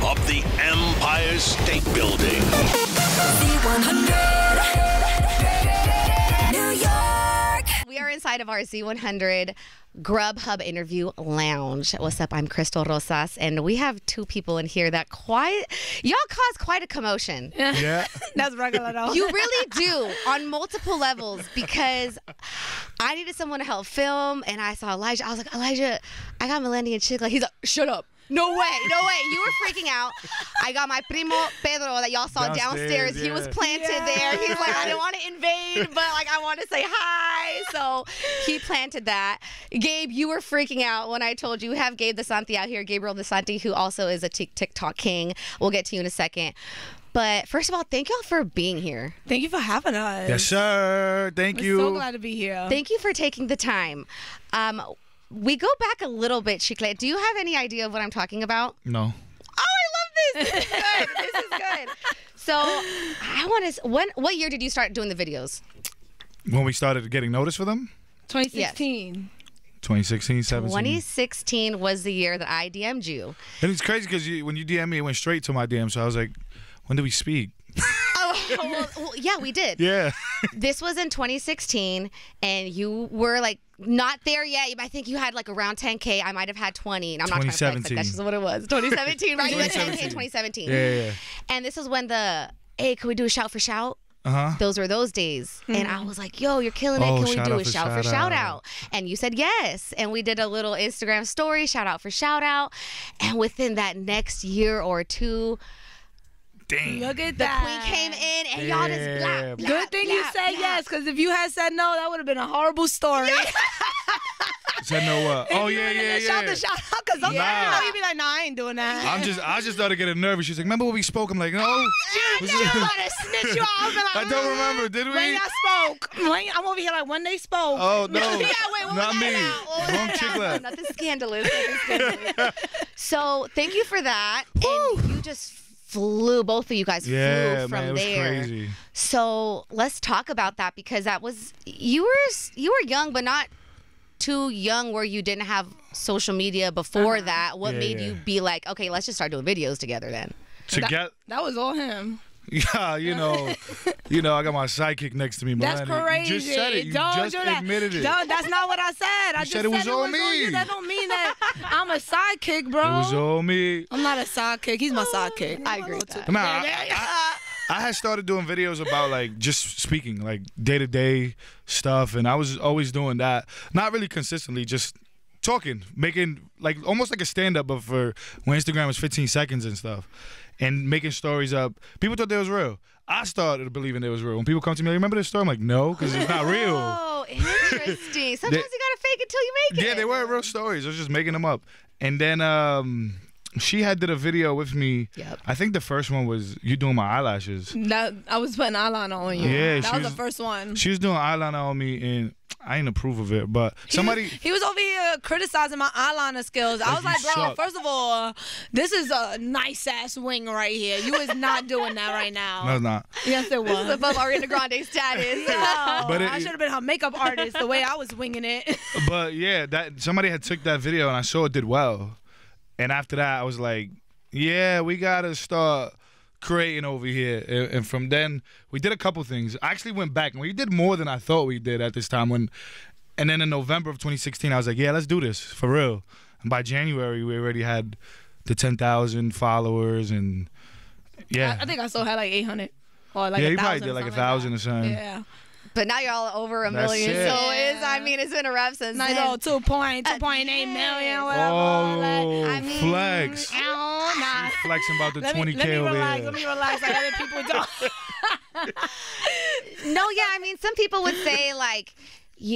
of the Empire State Building. Z100, New York. We are inside of our Z100 Grubhub interview lounge. What's up? I'm Crystal Rosas, and we have two people in here that y'all cause quite a commotion. Yeah. That's regular though. You really do on multiple levels, because I needed someone to help film, and I saw Elijah. I was like, Elijah, I got Maleni and Chicklet. He's like, shut up. No way, no way. You were freaking out. I got my primo Pedro that y'all saw downstairs. Yeah. He was planted there. He's like, I didn't want to invade, but like I want to say hi. So he planted that. Gabe, you were freaking out when I told you. We have Gabe DeSanti out here, Gabriel DeSanti, who also is a TikTok king. We'll get to you in a second. But first of all, thank y'all for being here. Thank you for having us. Yes, sir. Thank you. So glad to be here. Thank you for taking the time. We go back a little bit, Chicklet. Do you have any idea of what I'm talking about? No. Oh, I love this. This is good. This is good. So, I want to. What year did you start doing the videos? When we started getting noticed for them? 2016. 2016, 17. 2016 was the year that I DM'd you. And it's crazy because when you DM me, it went straight to my DM. So I was like, when did we speak? well, yeah, we did. Yeah. This was in 2016, and you were like not there yet. I think you had like around 10K. I might have had 20, and I'm not trying to flex, like, that's just what it was. 2017, right? You had 10K in 2017. Yeah. And this was when hey, can we do a shout for shout? Uh-huh. Those were those days. And I was like, yo, you're killing it. Can we do a shout for shout out? And you said yes. And we did a little Instagram story, shout out for shout out. And within that next year or two, dang. Look at the that. queen came in, and y'all just blah, blah, Good thing you said yes, because if you had said no, that would have been a horrible story. Said no what? Oh, yeah. Shout out, because sometimes you'd be like, nah, I ain't doing that. I just started getting nervous. She's like, remember when we spoke? I'm like, no. I'm going to snitch you out. Like, I don't remember. Did we? When y'all spoke. I'm over here like, when they spoke. Oh, no. Yeah, wait, what not was me. that about? Wrong Chicklet. Nothing scandalous. So thank you for that. And you just flew, both of you guys flew from man, it was there. Crazy. So let's talk about that, because that was you were young, but not too young where you didn't have social media before that. What made you be like, okay, let's just start doing videos together then? That was all him. Yeah, you know, I got my sidekick next to me, That's Maleni. crazy. You just said it. You Don't just do that. admitted it. That's not what I said. I just said it was all me. you. That don't mean that I'm a sidekick, bro. It was all me. I'm not a sidekick. He's my sidekick. I agree with that. Nah, I had started doing videos about like just speaking, like day-to-day stuff, and I was always doing that. Not really consistently, just talking, making like almost like a stand-up, but for when Instagram was 15 seconds and stuff, and making stories up. People thought they was real. I started believing it was real. When people come to me, like, remember this story? I'm like, no, because it's not real. Oh, interesting. Sometimes you gotta fake it till you make it. Yeah, they weren't real stories. I was just making them up. And then she had did a video with me. Yep. I think the first one was you doing my eyelashes. I was putting eyeliner on you. Yeah, that was the first one. She was doing eyeliner on me, and I didn't approve of it. But he was over here criticizing my eyeliner skills. I was like, bro, suck. first of all, this is a nice ass wing right here. You is not doing that right now. No, it's not. Yes, it was. This is above Ariana Grande status. But I should have been her makeup artist the way I was winging it. But yeah, that somebody had took that video, and I saw it did well. And after that, I was like, yeah, we got to start creating over here. And from then, we did a couple things. I actually went back, and we did more than I thought we did at this time. And then in November of 2016, I was like, yeah, let's do this, for real. And by January, we already had the 10,000 followers. And yeah. I think I still had like 800. Or like yeah, 1,000 you probably did like 1,000 or something. Yeah. But now you're all over a That's million. it. So it's been a rough since Nice then. little 2.8 million, whatever. Oh, I mean, flex. Nah. Flexing about the 20K let me over relax. here. Let me relax like other people don't. No, yeah, I mean, some people would say like,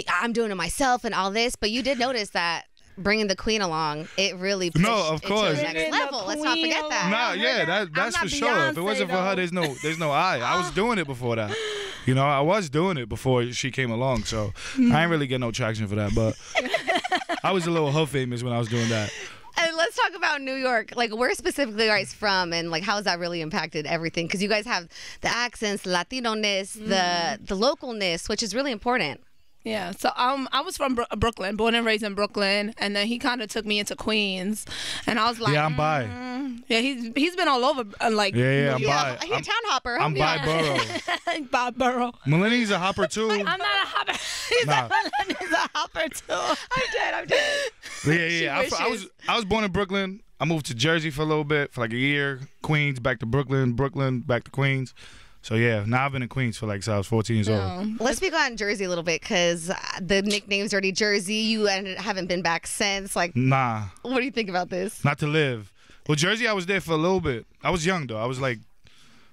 I'm doing it myself and all this, but you did notice that bringing the queen along, it really pushed of it course. to the next level. Let's not forget that. Nah, yeah, that's for sure. If it wasn't for her, there's no I was doing it before that. You know, I was doing it before she came along, so I ain't really get no traction for that. But I was a little her famous when I was doing that. And let's talk about New York. Like, where specifically are you guys from, and like how has that really impacted everything? Because you guys have the accents, the Latino-ness, the localness, which is really important. Yeah, so I was from Brooklyn, born and raised in Brooklyn, and then he kind of took me into Queens, and I was like, Yeah, I'm bi. Yeah, he's been all over, like Yeah, I'm bi. He's a town hopper. I'm bi borough. by borough. Maleni's a hopper too. I'm not a hopper. He's Nah. a hopper too. I'm dead. Yeah. I was born in Brooklyn. I moved to Jersey for a little bit, for like a year. Queens, back to Brooklyn. Brooklyn, back to Queens. So yeah, now I've been in Queens for like since I was 14 years old. Let's speak on Jersey a little bit because the nickname's Dirty Jersey. You haven't been back since. Like, Nah, what do you think about this? not to live. Well, Jersey, I was there for a little bit. I was young though. I was like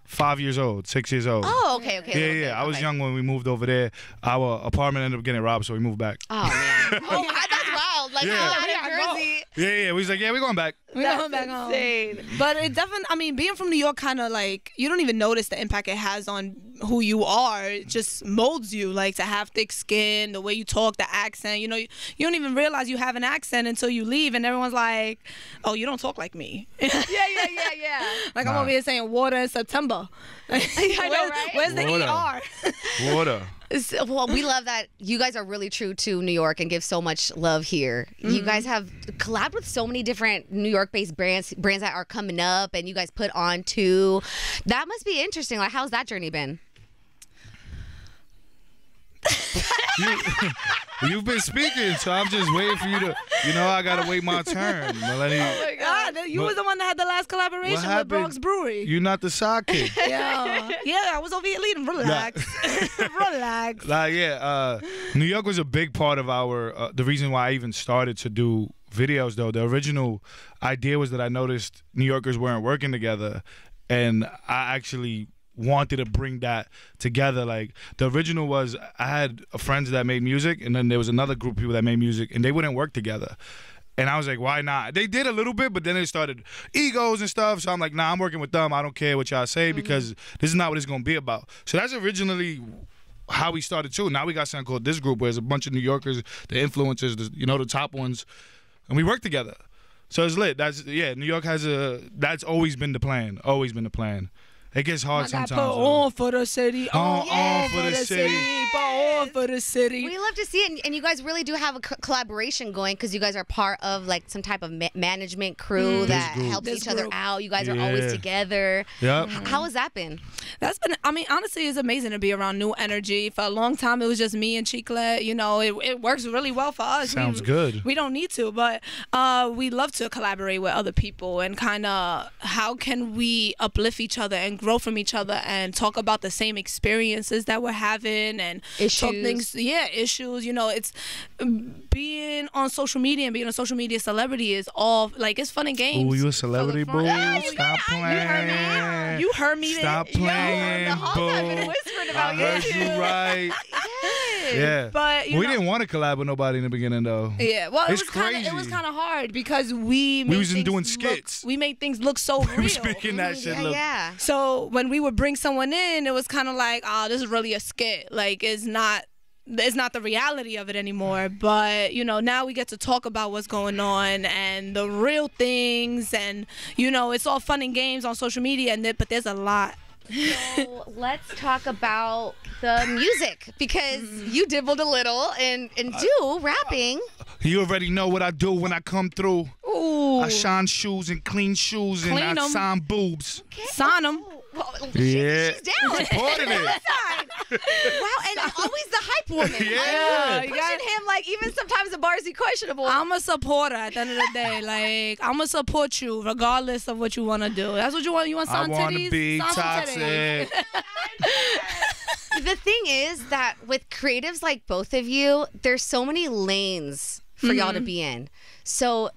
5 years old, 6 years old. Oh, okay. Yeah. I was young when we moved over there. Our apartment ended up getting robbed, so we moved back. Oh man. That's wild. Like, Yeah. out of Jersey. Yeah. We was like, yeah, we're going back. We're going back home. Insane. But it definitely, I mean, being from New York kind of like, you don't even notice the impact it has on who you are. It just molds you, like to have thick skin, the way you talk, the accent. You know, you don't even realize you have an accent until you leave, and everyone's like, oh, you don't talk like me. Yeah. Like I'm over here saying water in September. I know, right? Where's the Water. ER? Water. Well, we love that you guys are really true to New York and give so much love here. You guys have collabed with so many different New York-based brands that are coming up, and you guys put on too. That must be interesting. Like, how's that journey been? You've been speaking, so I'm just waiting for you to. I gotta wait my turn, Maleni. Oh my God, you was the one that had the last collaboration with happened? Bronx Brewery. You're not the sidekick. Yeah, I was over here leading. Relax. Relax. New York was a big part of our. The reason why I even started to do videos, though, the original idea was that I noticed New Yorkers weren't working together, and I actually wanted to bring that together. Like, the original was I had friends that made music, and then there was another group of people that made music, and they wouldn't work together. And I was like, why not? They did a little bit, but then it started egos and stuff. So I'm like, nah, I'm working with them. I don't care what y'all say because this is not what it's going to be about. So that's originally how we started too. Now we got something called This Group, where it's a bunch of New Yorkers, the influencers, the top ones, and we work together. So it's lit. New York that's always been the plan. Always been the plan. It gets hard sometimes. Put on for the city. On for the city. Put on for the city. We love to see it, and you guys really do have a collaboration going because you guys are part of like some type of management crew that helps each other out. You guys are always together. Yep. How has that been? That's been, I mean, honestly, it's amazing to be around new energy. For a long time, it was just me and Chicklet. It works really well for us. Sounds good. We don't need to, but we love to collaborate with other people and kind of how can we uplift each other and grow from each other and talk about the same experiences that we're having and talk things. Issues. It's being on social media and being a social media celebrity is all like it's fun and games. Oh, you a celebrity, boo? Stop playing. You heard me. Stop playing, the boo. whole time been whispering about I heard you right. Yeah, but we didn't want to collab with nobody in the beginning though. Yeah, well, it's crazy. It was kind of hard because we was doing skits. We made things look so real. We was making that shit look. Yeah. So when we would bring someone in, it was kind of like, oh, this is really a skit. Like it's not the reality of it anymore. But now we get to talk about what's going on and the real things, and it's all fun and games on social media, but there's a lot. So let's talk about the music because you dibbled a little and do rapping. You already know what I do when I come through. Ooh. I shine shoes and clean shoes and I sign boobs. Okay. Sign them. Well, Yeah. she's down. Supporting it. Wow, and always the hype woman. Yeah. Like, pushing him, like, even sometimes the bars he questionable. I'm a supporter at the end of the day. Like, I'm going to support you regardless of what you want to do. That's what you want? You want some titties? I want to be Sign some toxic. The thing is that with creatives like both of you, there's so many lanes for y'all to be in. So,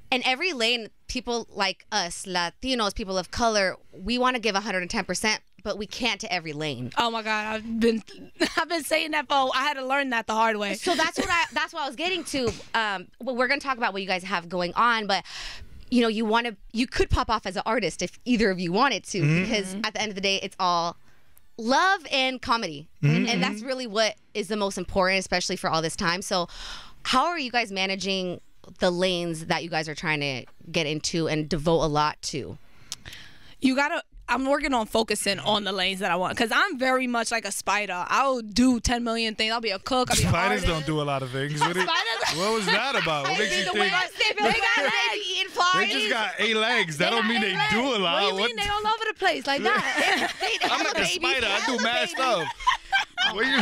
in every lane, people like us, Latinos, people of color, we want to give 110%, but we can't to every lane. Oh my God, I've been saying that for. I had to learn that the hard way. So that's what I was getting to. Well, we're gonna talk about what you guys have going on, but you could pop off as an artist if either of you wanted to, because at the end of the day, it's all love and comedy, and that's really what is the most important, especially for all this time. So, how are you guys managing the lanes that you guys are trying to get into and devote a lot to? You gotta. I'm working on focusing on the lanes that I want, because I'm very much like a spider. I'll do 10 million things. I'll be a cook. I'll be Spiders an don't do a lot of things. What was that about? What makes you think? They got legs eating flies. They just got 8 legs. That don't mean they do a lot. What do you mean? They all over the place like that. I'm like a spider. I do mad stuff. What you?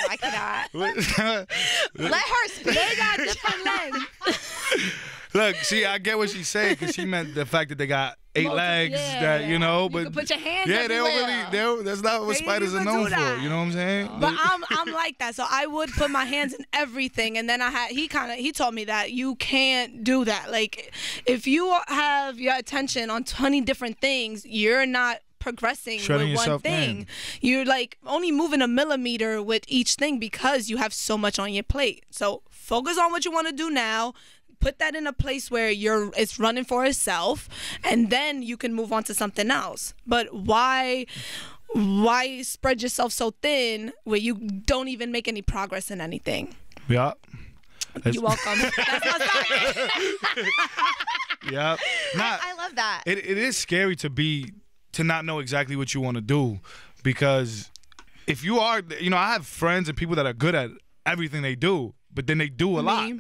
I cannot. Let her speak. They got different legs. Look, see, I get what she's saying, because she meant the fact that they got 8 legs, that, you know, but you can put your hands yeah, they everywhere. don't really, that's not what They spiders are even known do for. that. You know what I'm saying? But I'm like that, so I would put my hands in everything, and then he told me that you can't do that. Like, if you have your attention on 20 different things, you're not progressing Shutting with one yourself thing. in. You're like only moving a millimeter with each thing because you have so much on your plate. So focus on what you want to do now. Put that in a place where it's running for itself, and then you can move on to something else. But why spread yourself so thin where you don't even make any progress in anything? Yeah. You're welcome. That's my side. Yeah. I love that. It is scary to not know exactly what you want to do, because if you are, you know, I have friends and people that are good at everything they do, but then they do a lot.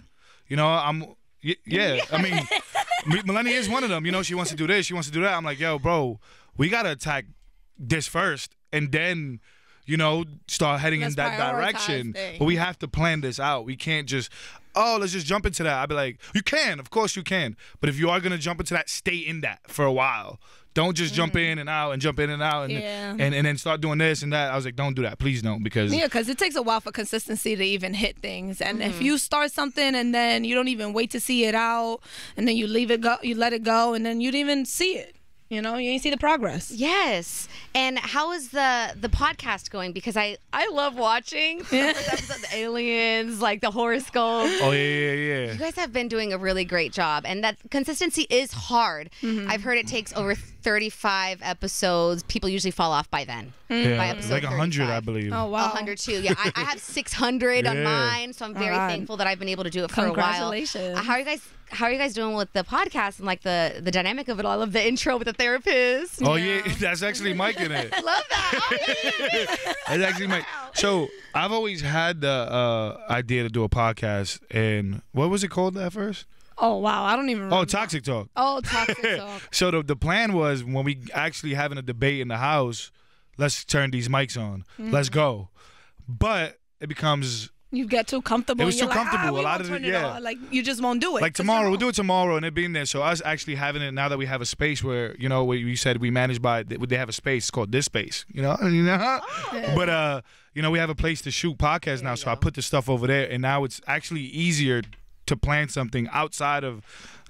You know, yeah. I mean, Maleni is one of them. You know, she wants to do this, she wants to do that. I'm like, yo, bro, we gotta attack this first, and then, you know, start heading in that direction. But we have to plan this out. We can't just, let's just jump into that. I'd be like, you can, of course you can. But if you are gonna jump into that, stay in that for a while. Don't just jump in and out and jump in and out and then start doing this and that. I was like, don't do that. Please don't, because it takes a while for consistency to even hit things. And if you start something and then you don't even wait to see it out, and then you leave it go, you let it go, and then you didn't even see it. You know, you ain't see the progress. Yes. And how is the podcast going? Because I love watching the first episode, the aliens, like the horoscope. Oh, yeah. You guys have been doing a really great job. And that consistency is hard. I've heard it takes over 35 episodes. People usually fall off by then. Yeah, By episode like 100, I believe. Oh, wow. 100 too. Yeah, I have 600 on mine, so I'm very thankful that I've been able to do it for a while. Congratulations. How are you guys doing with the podcast and like the dynamic of it all? I love the intro with the therapist. Oh, yeah, that's actually Mike in it. I love that. Oh, yeah. That's actually Mike. So I've always had the idea to do a podcast, and what was it called at first? Oh, wow. I don't even remember. Oh, Toxic Talk. Oh, Toxic Talk. So the plan was, when we actually having a debate in the house, let's turn these mics on. Let's go. But it becomes... You get too comfortable. It was and too you're comfortable. Like, A lot of it, like, you just won't do it. Like tomorrow, we'll do it tomorrow, and it being there. So us actually having it now that we have a space where, you know, we said we managed by, they have a space called This Space. You know. But you know, we have a place to shoot podcasts now. So I put the stuff over there, and now it's actually easier to plan something outside of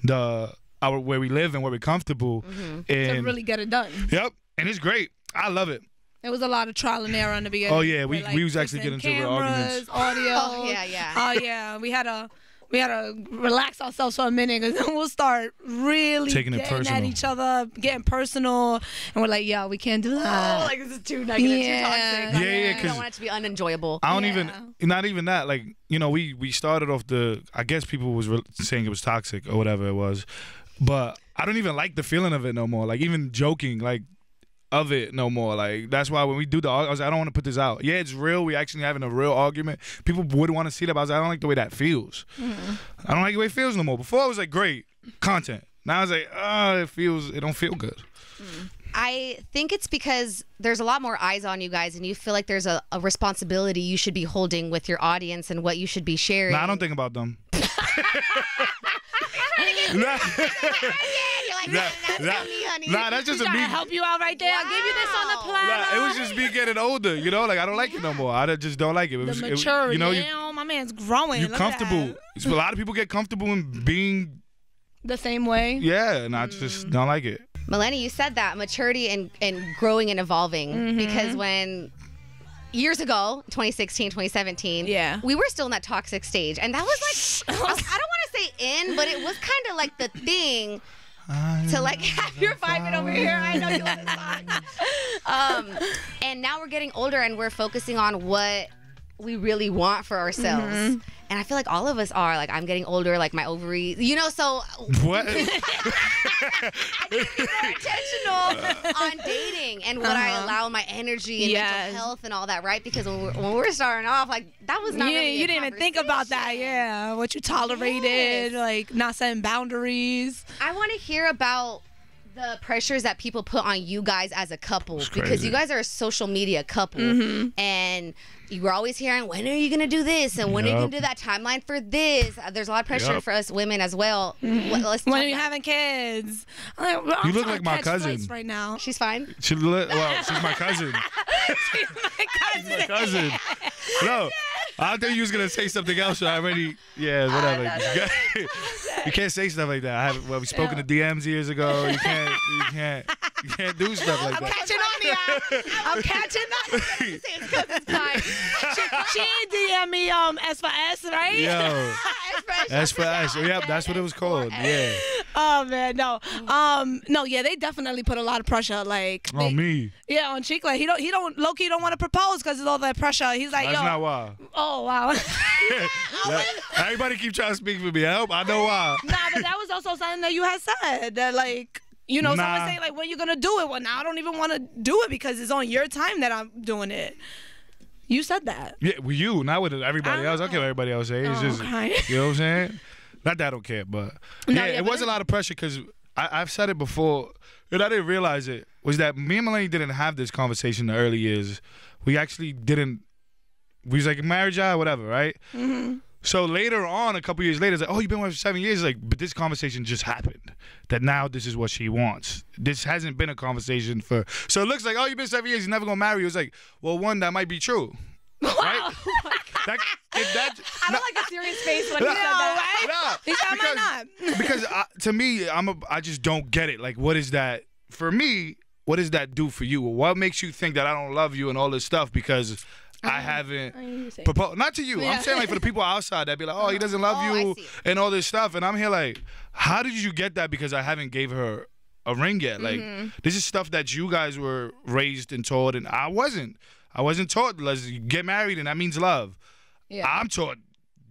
where we live and where we're comfortable, and to really get it done. Yep, and it's great. I love it. It was a lot of trial and error in the beginning. Oh yeah, we was actually getting into real arguments. Audio. Oh yeah. Oh yeah, we had to relax ourselves for a minute, because then we'll start really taking it getting personal at each other, getting personal, and we're like, yeah, we can't do that. Oh, like this is too negative, too toxic. Yeah, I don't want it to be unenjoyable. I don't even, not even that. Like, you know, we started off I guess people was saying it was toxic or whatever it was, but I don't even like the feeling of it no more. Like, even joking, like, of it no more. Like, that's why when we do I was like, I don't want to put this out. Yeah, it's real. We actually having a real argument. People would want to see that, but I was like, I don't like the way that feels. I don't like the way it feels no more. Before I was like, great content. Now I was like, it don't feel good. I think it's because there's a lot more eyes on you guys, and you feel like there's a responsibility you should be holding with your audience and what you should be sharing. Nah, I don't think about them. Nah, that's just Trying to help you out right there. I gave you this on the platter. Nah, it was just me getting older, you know? Like, I don't like it no more. I just don't like it. The maturity. You know, my man's growing. You're comfortable. A lot of people get comfortable in being the same way. Yeah, and I just don't like it. Melanie, you said that maturity and growing and evolving, because when years ago, 2016, 2017, we were still in that toxic stage, and that was like, I don't want to say in, but it was kind of like the thing to like have your vibing over here. I know you love this song. And now we're getting older, and we're focusing on what we really want for ourselves. And I feel like all of us are. Like, I'm getting older, like my ovaries, you know, so. What? I need to be more intentional on dating and what I allow my energy and mental health and all that, right? Because when we're starting off, like, that was not really you didn't even think about that, what you tolerated, like not setting boundaries. I want to hear about the pressures that people put on you guys as a couple, because you guys are a social media couple, and you were always hearing, when are you gonna do this and when are you gonna do that, timeline for this. There's a lot of pressure for us women as well. When are you having kids? You look like my cousin right now. She's fine. She's my cousin. She's my cousin. No, I thought you was gonna say something else. So I already, whatever. You can't say stuff like that. We spoke in the DMs years ago. You can't do stuff like that. Catching on to y'all. I'm catching on. It's 'cause it's time. She DM me S for S, right? Yo, S for S. Yep, that's what it was called. Yeah. Oh man, no. They definitely put a lot of pressure, like on me. Yeah, on Chicklet. He don't low-key don't want to propose because of all that pressure. He's like, that's not why. Oh wow. Everybody keep trying to speak for me. I know why. Nah, but that was also something that you had said that, like, you know, someone saying like, when you gonna do it? Well, now I don't even want to do it because it's on your time that I'm doing it. You said that. Yeah, with you, not with everybody else. I don't care what everybody else say. It's just, okay. You know what I'm saying? Not that I don't care, but it was a lot of pressure because I've said it before, and I didn't realize it, was that me and Maleni didn't have this conversation in the early years. We actually didn't. We was like, marriage, whatever, right? Mm-hmm. So later on, a couple years later, it's like, oh, you've been with her for 7 years. Like, but this conversation just happened. That now this is what she wants. This hasn't been a conversation for. So it looks like, oh, you've been 7 years, you're never gonna marry you. It's like, well, one, that might be true. Wow. Right? I don't like a serious face when he said that. Right? He might not. Because to me, I just don't get it. Like, what is that for me? What does that do for you? What makes you think that I don't love you and all this stuff? Because I haven't proposed. Not to you. Yeah. I'm saying, like, for the people outside that be like, oh, he doesn't love you and all this stuff. And I'm here like, how did you get that? Because I haven't gave her a ring yet. Like, this is stuff that you guys were raised and taught, and I wasn't. I wasn't taught, let's get married and that means love. Yeah. I'm taught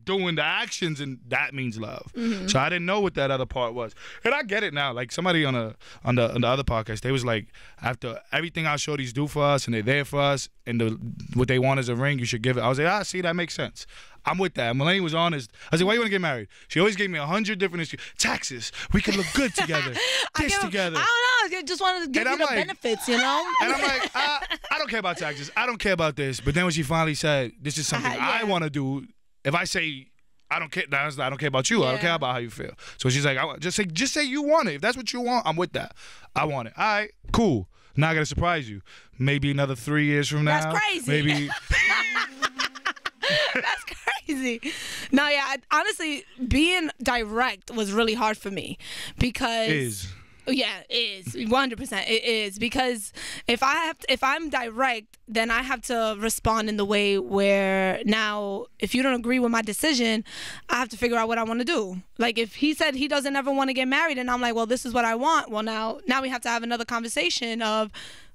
doing the actions and that means love. So I didn't know what that other part was. And I get it now. Like, somebody on the other podcast, they was like, after everything our shorties do for us and they're there for us and what they want is a ring, you should give it. I was like, see, that makes sense. I'm with that. Maleni was honest. I said, why you want to get married? She always gave me 100 different excuses. Taxes. We can look good together. Together. I don't know. I just wanted to give you the benefits, you know? And I'm like, I don't care about taxes. I don't care about this. But then when she finally said, this is something I want to do, if I say, I don't care, I don't care about you. Yeah. I don't care about how you feel. So she's like, just say you want it. If that's what you want, I'm with that. I want it. All right, cool. Now I got to surprise you. Maybe another 3 years from now. That's crazy. Maybe. That's crazy. No, yeah. Honestly, being direct was really hard for me because. Yeah, it is 100%. It is because if I'm direct, then I have to respond in the way where now, if you don't agree with my decision, I have to figure out what I want to do. Like, if he said he doesn't ever want to get married, and I'm like, well, this is what I want. Well, now we have to have another conversation of,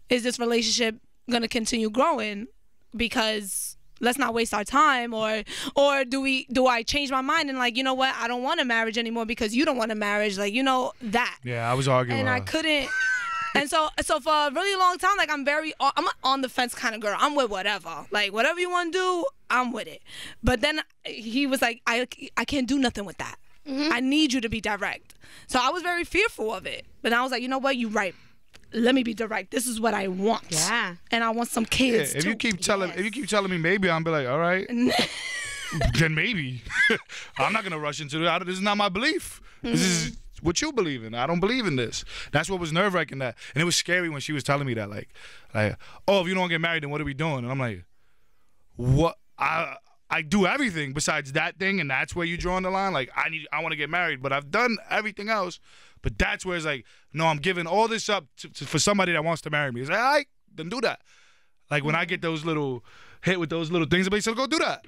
is this relationship going to continue growing? Because let's not waste our time, or do I change my mind and, like, you know what, I don't want a marriage anymore because you don't want a marriage, like, you know, that. Yeah, I was arguing. And I couldn't. And so for a really long time, like, I'm an on the fence kind of girl. I'm with whatever. Like, whatever you want to do, I'm with it. But then he was like, I can't do nothing with that. I need you to be direct. So I was very fearful of it. But I was like, you know what, you're right. Let me be direct. This is what I want. Yeah. And I want some kids. If you keep telling me maybe, I'll be like, all right. Then maybe. I'm not gonna rush into it. This is not my belief. This is what you believe in. I don't believe in this. That's what was nerve-wracking, that. And it was scary when she was telling me that, like, oh, if you don't get married, then what are we doing? And I'm like, what? I do everything besides that thing, and that's where you drawing the line. Like, I want to get married, but I've done everything else. But that's where it's like, no, I'm giving all this up for somebody that wants to marry me. It's like, all right, then do that. Like, when I get those little hit with those little things, somebody says, go do that.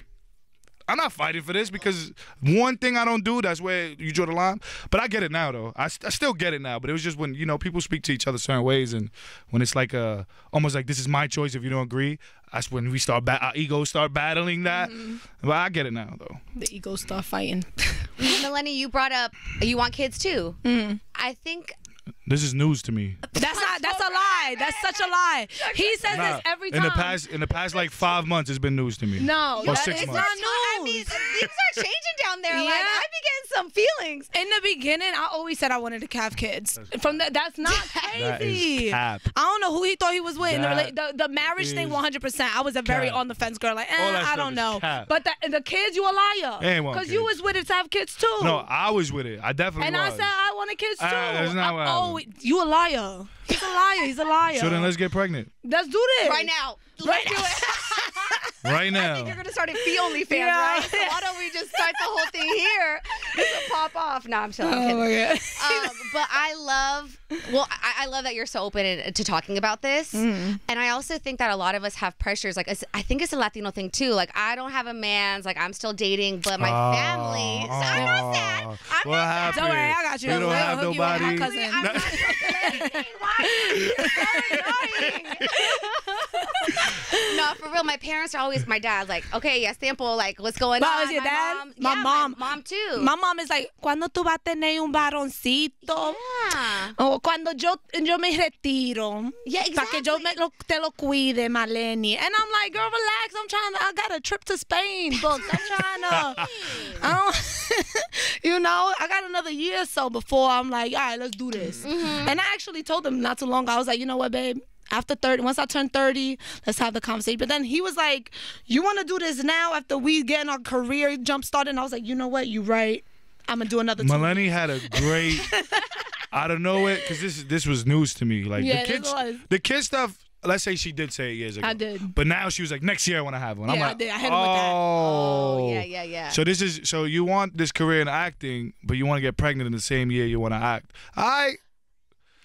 I'm not fighting for this because one thing I don't do, that's where you draw the line. But I get it now, though. I still get it now. But it was just when, people speak to each other certain ways, and when it's like almost like this is my choice if you don't agree, that's when we our egos start battling that. But I get it now, though. The egos start fighting. Maleni, you brought up you want kids too. I think This is news to me. That's a lie. That's such a lie. He says this every time. In the past like 5 months, it's been news to me. No, Or that 6 is months. not news. I mean, things are changing down there. Yeah. Like I be getting some feelings. In the beginning, I always said I wanted to have kids. That's not crazy. That is cap. I don't know who he thought he was with. The marriage thing, is 100%. I was a very cap. on the fence girl. Like, All that I stuff don't is know. cap. But the kids, you a liar. Ain't want Because you kids. was with it to have kids too. No, I was with it. I definitely And was. I said I wanted kids too. That's not what happened. You a liar. He's a liar. He's a liar. So then let's get pregnant. Let's do this. Right now. Right Let's do it. Right now. I think you're gonna start a fee OnlyFans, Yeah. right? So why don't we just start the whole thing here? This will pop off. No, I'm chilling. I'm Oh kidding. my God. But I love that you're so open to talking about this. And I also think that a lot of us have pressures. Like, I think it's a Latino thing too. Like, I don't have a man's, like, I'm still dating, but my family. So I'm not sad. I'm What not happened? Don't worry, I got you. We don't We'll have hook you up with my nobody. cousin. I'm not dating. Why are you so annoying? No, for real. My parents are always, my dad's like, okay, yes, sample, like, what's going But on? is your My dad? mom, My yeah, mom. my mom too. My mom is like, ¿cuándo tú vas a tener un varoncito? Yeah. O cuando yo me retiro. Yeah, Para que yo exactly. te lo cuide, Maleni. And I'm like, girl, relax. I got a trip to Spain booked. I'm trying to, I got another year or so before I'm like, all right, let's do this. And I actually told him not too long ago, I was like, you know what, babe? After 30, once I turn 30, let's have the conversation. But then he was like, you want to do this now after we get our career jump started? And I was like, you know what? You're right. I'm going to do another 2 Maleni had a great, I don't know it, because this was news to me. Like, Yeah, the this was. kid stuff, let's say she did say it years ago. I did. But now she was like, next year I want to have one. I'm Yeah, I like, did. I hit him with that. Oh. Yeah. So you want this career in acting, but you want to get pregnant in the same year you want to act.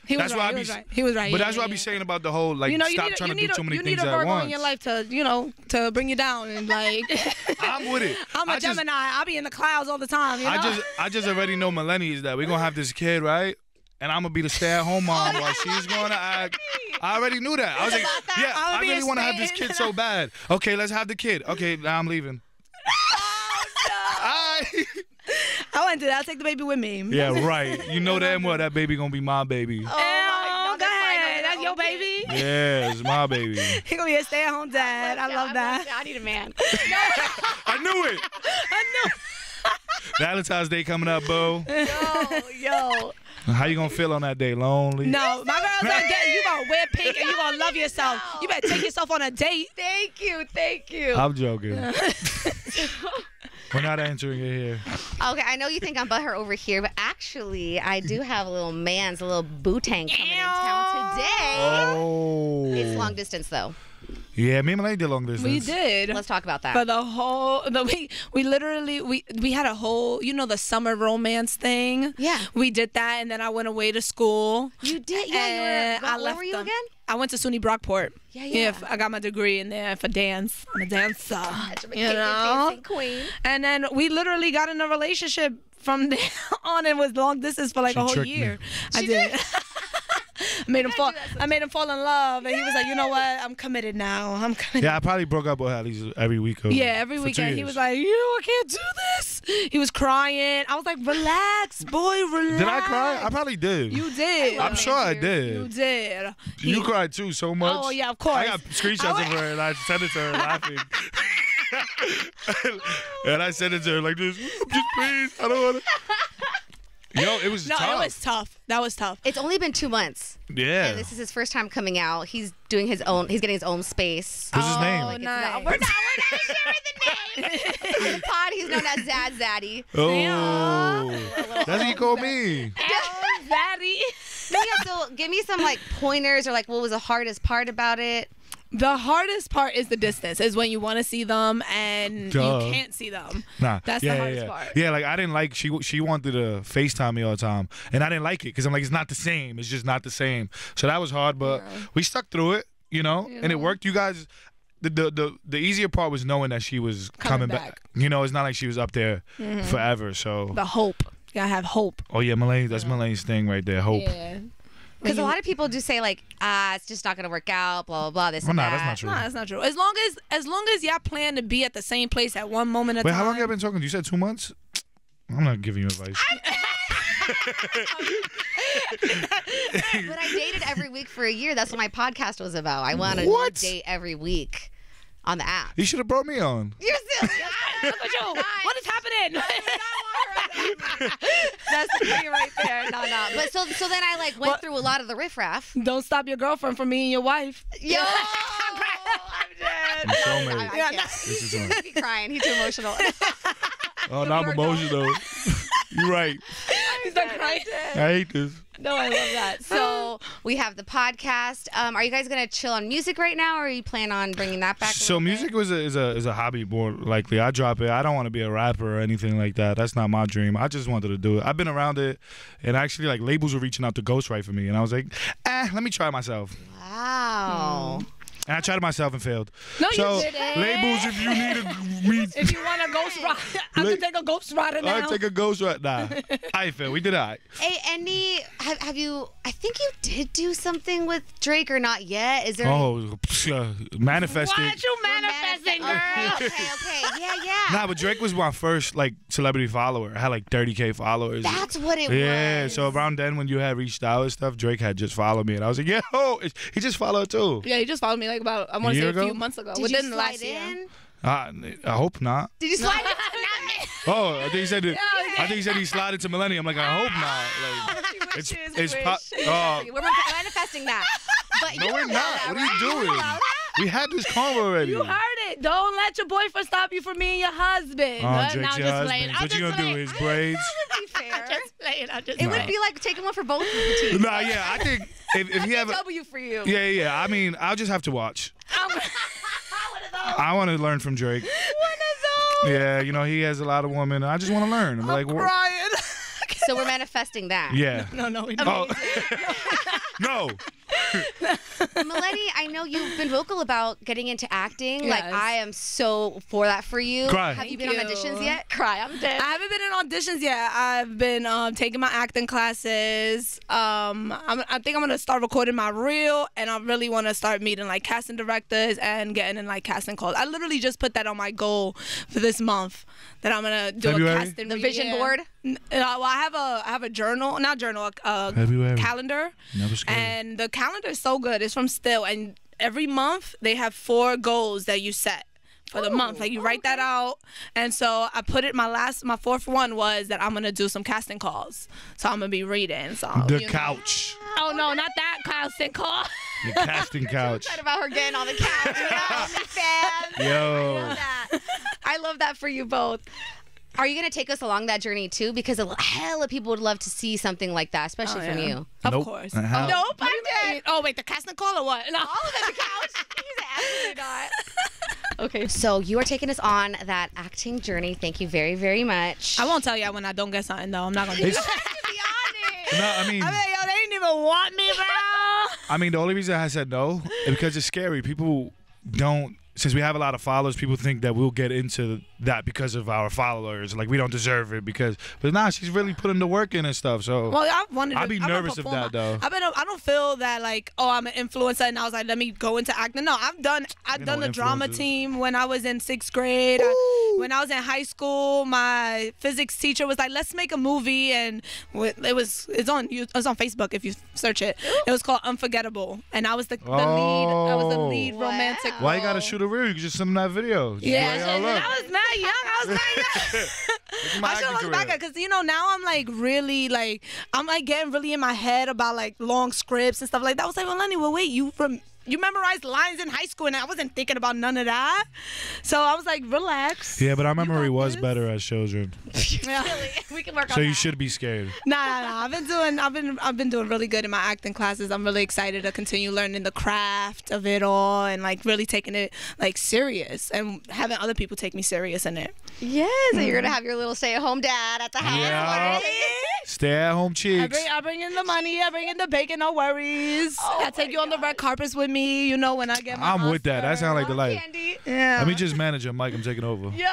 He was That's right. why I He be- was right. He was right. But Yeah, that's what I yeah, be yeah. saying about the whole, like, stop trying to do too many you things need a at Virgo once. in your life to bring you down and like. I'm with it. I'm a Gemini. I be in the clouds all the time. You know? I just already know Maleni is that we're going to have this kid, right? And I'm going to be the stay-at-home mom while she's going to act. I already knew that. I was like, yeah, I'ma I be really a want to have this stay- kid so bad. Okay, let's have the kid. Okay, now I'm leaving. I wouldn't do that. I'll take the baby with me. Yeah, right. You know damn well that baby going to be my baby. Oh, no, go that's fine. ahead. No, That's your okay. baby. Yeah, it's my baby. He gonna be a stay-at-home dad. I love that. I need a man. I knew it. Valentine's Day coming up, boo. Yo. How you going to feel on that day? Lonely? No, my girl's gonna get you. Gonna wear pink and you gonna love yourself. You better take yourself on a date. Thank you. I'm joking. We're not answering it here. Okay, I know you think I'm butthurt over here, but actually, I do have a little bootang coming in town today. Oh. It's long distance though. Yeah, me and Maleni did long distance. We did. Let's talk about that. For the whole, we literally we had a whole, the summer romance thing. Yeah. We did that, and then I went away to school. You did, And yeah. I Where left were you them. again? I went to SUNY Brockport. Yeah. I got my degree in there for dance. I'm a dancer. You dancing queen. And then we literally got in a relationship from there on, and was long distance for like She a whole tricked me. year. I did. I made him fall in love, and he was like, you know what? I'm committed now. I'm committed. Yeah, I probably broke up with her at least every week. Yeah, every for 2 weekend he years. was like, I can't do this. He was crying. I was like, relax, boy, relax. Did I cry? I probably did. You did. I'm sure I You did. did. You cried too so much. Oh, yeah, of course. I got screenshots of her and I sent it to her laughing. And I sent it to her like this. Just please, I don't want to. Yo, it was No, tough. it was tough. That was tough. It's only been 2 months. Yeah. And this is his first time coming out. He's doing his own. He's getting his own space. What's his name? Oh, It's nice. not, we're not sharing the name. On the pod, he's known as Zad Zaddy. Oh. That's what you call me. Zaddy. But yeah, so give me some pointers or what was the hardest part about it? The hardest part is the distance. Is when you want to see them and Duh. you can't see them. Nah, That's yeah, the hardest yeah. part. Yeah, I didn't like she wanted to FaceTime me all the time, and I didn't like it because I'm like it's not the same. It's just not the same. So that was hard, but we stuck through it, and it worked. You guys, the easier part was knowing that she was coming back. You know, it's not like she was up there forever. So the hope. You gotta have hope. Oh yeah, Maleni. That's Maleni's thing right there. Hope. Yeah. Because a lot of people do say like, it's just not gonna work out, blah blah blah. This and that. That's not true. No, that's not true. As long as y'all plan to be at the same place at one moment at a Wait, time. how long have you been talking? You said 2 months. I'm not giving you advice. But I dated every week for a year. That's what my podcast was about. I want to date every week on the app. You should have brought me on. You're silly. Look at you. What is happening? That's the thing right there. No. But so then I like went through a lot of the riffraff. Don't stop your girlfriend from being your wife. Yo, I'm dead. I can't. He's crying. He's too emotional. Oh, now I'm emotional. You're right. He's not crying. I hate this. No, I love that. So we have the podcast. Are you guys gonna chill on music right now, or are you plan on bringing that back? So music is a hobby more likely. I drop it. I don't want to be a rapper or anything like that. That's not my dream. I just wanted to do it. I've been around it, and actually like labels were reaching out to ghostwrite for me, and I was like, let me try myself. Wow. And I tried it myself and failed. No, so, you didn't. labels, if you need If you want a ghost rider, I can take a ghost rider now. I'll take a ghost rider. Nah, I failed. We did all right. Hey, Andy, have you? I think you did do something with Drake or not yet? Is there? Manifested. Why aren't you manifesting, girl? Okay. Yeah. Nah, but Drake was my first like celebrity follower. I had like 30K followers. That's what it was. Yeah, so around then when you had reached out and stuff, Drake had just followed me, and I was like, yo, he just followed too. Yeah, he just followed me like about, I want to say a few months ago. Did Within you the slide last year. in? I hope not. Did you slide in? Oh, I think he said it. I think he said he slid into Maleni. I'm like, I hope not. Like, it's We're manifesting that. But no, we're not. What are you doing? We had this convo already. You heard it. Don't let your boyfriend stop you from being your husband. Oh, Drake's now your just playing. husband. What you gonna do? His braids? That would be fair. I'm just It would be like taking one for both of the teams. Nah, yeah. I think if he ever. W for you. Yeah. I mean, I'll just have to watch. I want to learn from Drake. One of those. Yeah, you know, he has a lot of women. I just want to learn. I'm like, crying. So we're manifesting that. Yeah. No, we don't. No. Maleni, I know you've been vocal about getting into acting. Yes. Like, I am so for that for you. Cry. Have you Thank been on you. auditions yet? Cry, I'm dead. I haven't been in auditions yet. I've been taking my acting classes. I think I'm gonna start recording my reel, and I really want to start meeting like casting directors and getting in like casting calls. I literally just put that on my goal for this month, that I'm gonna do February? a casting. The vision board? Well, I have a journal, not journal, February. calendar, Never scared. and the calendar is so good. It's from Still, and every month they have 4 goals that you set for the month. Like you write that out, and so I put it. My fourth one was that I'm gonna do some casting calls. So I'm gonna be reading. So The couch. Oh no, not that casting call. The casting couch. Excited about her getting on the couch. Fans. Yo. I love that for you both. Are you going to take us along that journey too? Because a hell of people would love to see something like that, especially from you. Of Nope. course. Uh-huh. Nope, I did. Oh wait, the casting call or what? No. All of it, the couch. He's absolutely not. Okay, so you are taking us on that acting journey. Thank you very, very much. I won't tell y'all when I don't get something though. I'm not gonna do It's- that. To be honest. No, I mean, Yo, they didn't even want me, bro. the only reason I said no is because it's scary. People don't. Since we have a lot of followers, people think that we'll get into that because of our followers. Like, we don't deserve it but nah, she's really putting the work in and stuff. So Well, I wanted to, I'd be I'm a nervous of performer. that, though. I don't feel that like, oh, I'm an influencer and I was like, let me go into acting. No, I've done the drama influencers. team when I was in 6th grade. When I was in high school, my physics teacher was like, let's make a movie, and it was on Facebook if you search it. It was called Unforgettable, and I was the lead. I was the lead Wow. romantic. Why you role. gotta shoot a reel? You can just send them that video. Just Yeah, be like, oh, look. I was mad young. I was mad young. This is my I should acting look back career. at, because now I'm like really like I'm like getting really in my head about like long scripts and stuff like that. I was like, well, Lenny, wait, you memorized lines in high school, and I wasn't thinking about none of that. So I was like, relax. Yeah, but our memory got was this. better as children. Really? We can work on So that. you should be scared. Nah. I've been doing really good in my acting classes. I'm really excited to continue learning the craft of it all, and like really taking it like serious, and having other people take me serious in it. Yes, and you're going to have your little stay-at-home dad at the house. Yeah. Stay at home cheeks. I bring in the money. I bring in the bacon. No worries. I take you on the red carpets with me. me, when I get my I'm with that. That sounds like the life. Candy. Yeah. Let me just manage him, Mike. I'm taking over. Yo.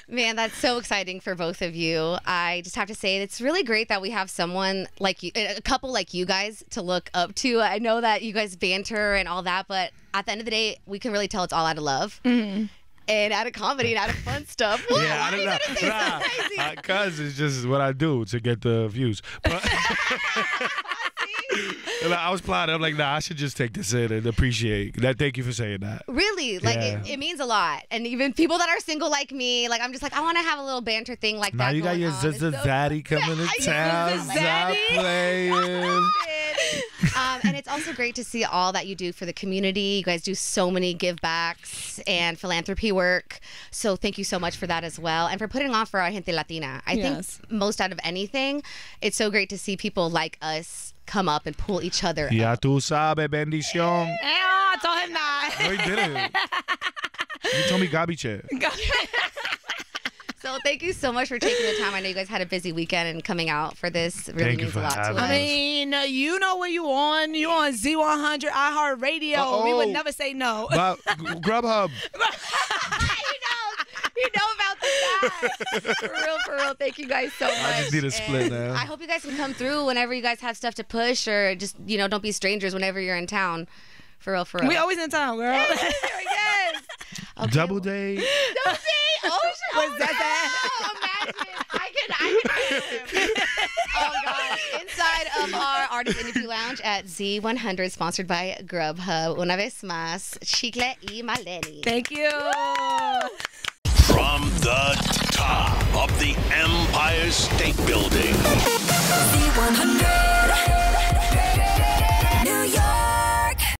Man, that's so exciting for both of you. I just have to say, it's really great that we have someone like you, a couple like you guys to look up to. I know that you guys banter and all that, but at the end of the day, we can really tell it's all out of love. And out of comedy and out of fun stuff. Yeah, I don't know. Because it's just what I do to get the views. But I was plotting. I'm like, nah, I should just take this in and appreciate that. Thank you for saying that. Really? Like, it means a lot. And even people that are single like me, like, I'm just like, I want to have a little banter thing like now that. You got your Zaddy coming to town. Stop playing. And it's also great to see all that you do for the community. You guys do so many give backs and philanthropy work. So thank you so much for that as well. And for putting on for our Gente Latina. I think most out of anything, it's so great to see people like us come up and pull each other Ya up. tú sabes, bendición. I told him not. No, he didn't. You told me Gabi chair. So thank you so much for taking the time. I know you guys had a busy weekend and coming out for this really Thank you means for a lot to having us. us. I mean, you know what you on. You on Z100 iHeartRadio. We would never say no. But Grubhub. You know about the guy. For real. Thank you guys so much. I just need a split now. I hope you guys can come through whenever you guys have stuff to push, or just, don't be strangers whenever you're in town. For real. We always in town, girl. Yes. Okay. Double date. Double date. Oh, shit. What's that? Oh, imagine. I can. Oh, gosh. Inside of our Artist Interview Lounge at Z100, sponsored by Grubhub. Una vez más, Chicklet y Maleni. Thank you. From the top of the Empire State Building.